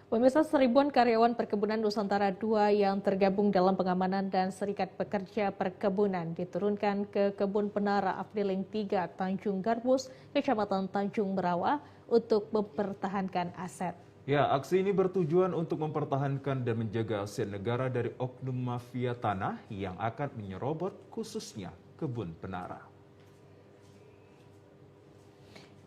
Pemirsa, seribuan karyawan perkebunan Nusantara II yang tergabung dalam pengamanan dan serikat pekerja perkebunan diturunkan ke Kebun Penara Afdeling 3 Tanjung Garbus, Kecamatan Tanjung Merawa untuk mempertahankan aset. Ya, aksi ini bertujuan untuk mempertahankan dan menjaga aset negara dari oknum mafia tanah yang akan menyerobot khususnya Kebun Penara.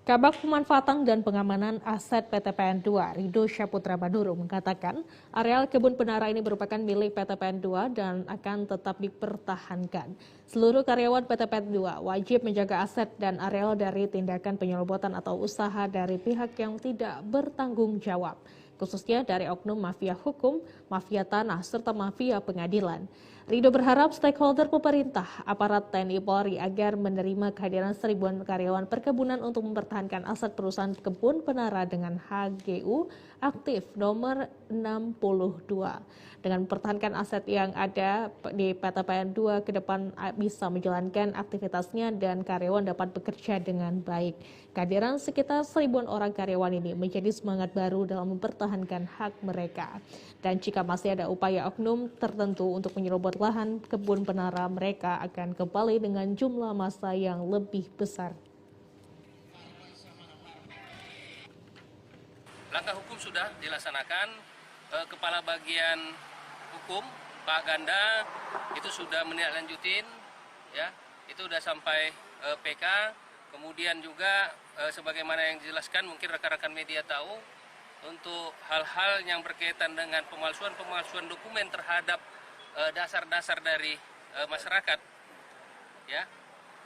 Kabag Pemanfaatan dan Pengamanan Aset PT PN2, Rido Syaputra Baduru, mengatakan areal Kebun Penara ini merupakan milik PT PN2 dan akan tetap dipertahankan. Seluruh karyawan PT PN2 wajib menjaga aset dan areal dari tindakan penyerobotan atau usaha dari pihak yang tidak bertanggung jawab, khususnya dari oknum mafia hukum, mafia tanah, serta mafia pengadilan. Rido berharap stakeholder pemerintah, aparat TNI Polri agar menerima kehadiran seribuan karyawan perkebunan untuk mempertahankan aset perusahaan Kebun Penara dengan HGU aktif nomor 62. Dengan mempertahankan aset yang ada di PT PN2 ke depan bisa menjalankan aktivitasnya dan karyawan dapat bekerja dengan baik. Kehadiran sekitar seribuan orang karyawan ini menjadi semangat baru dalam mempertahankan hak mereka. Dan jika masih ada upaya oknum tertentu untuk menyerobot lahan Kebun Penara, mereka akan kembali dengan jumlah massa yang lebih besar. Langkah hukum sudah dilaksanakan. Kepala bagian hukum Pak Ganda itu sudah menindaklanjutin, ya, itu sudah sampai PK. Kemudian juga sebagaimana yang dijelaskan, mungkin rekan-rekan media tahu, untuk hal-hal yang berkaitan dengan pemalsuan dokumen terhadap dasar-dasar dari masyarakat, ya,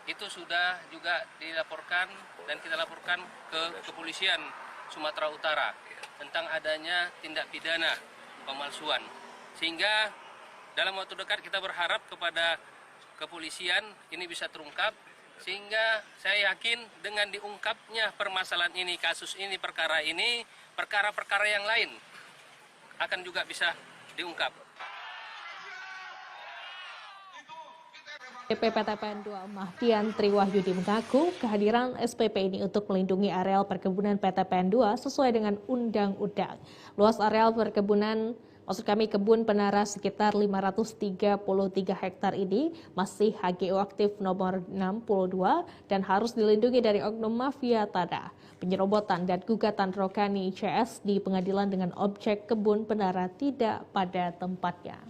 itu sudah juga dilaporkan dan kita laporkan ke kepolisian Sumatera Utara tentang adanya tindak pidana pemalsuan. Sehingga dalam waktu dekat kita berharap kepada kepolisian ini bisa terungkap, sehingga saya yakin dengan diungkapnya permasalahan ini, kasus ini, perkara-perkara yang lain akan juga bisa diungkap. PT PN2 Mahdian Triwahyudi mengaku kehadiran SPP ini untuk melindungi areal perkebunan PT PN2 sesuai dengan undang-undang. Luas areal perkebunan, Kebun Penara sekitar 533 hektar ini masih HGU aktif nomor 62 dan harus dilindungi dari oknum mafia tanah, penyerobotan dan gugatan Rokani CS di pengadilan dengan objek Kebun Penara tidak pada tempatnya.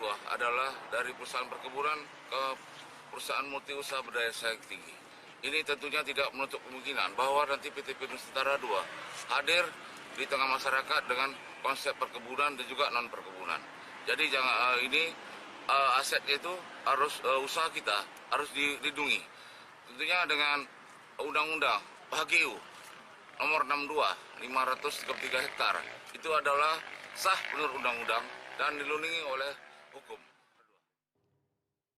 Adalah dari perusahaan perkebunan ke perusahaan multiusaha berdaya saing tinggi. Ini tentunya tidak menutup kemungkinan bahwa nanti PT PN Nusantara II hadir di tengah masyarakat dengan konsep perkebunan dan juga non perkebunan. Jadi asetnya itu harus usaha kita harus dilindungi. Tentunya dengan undang-undang HGU nomor 62 533 hektar itu adalah sah menurut undang-undang dan dilindungi oleh hukum.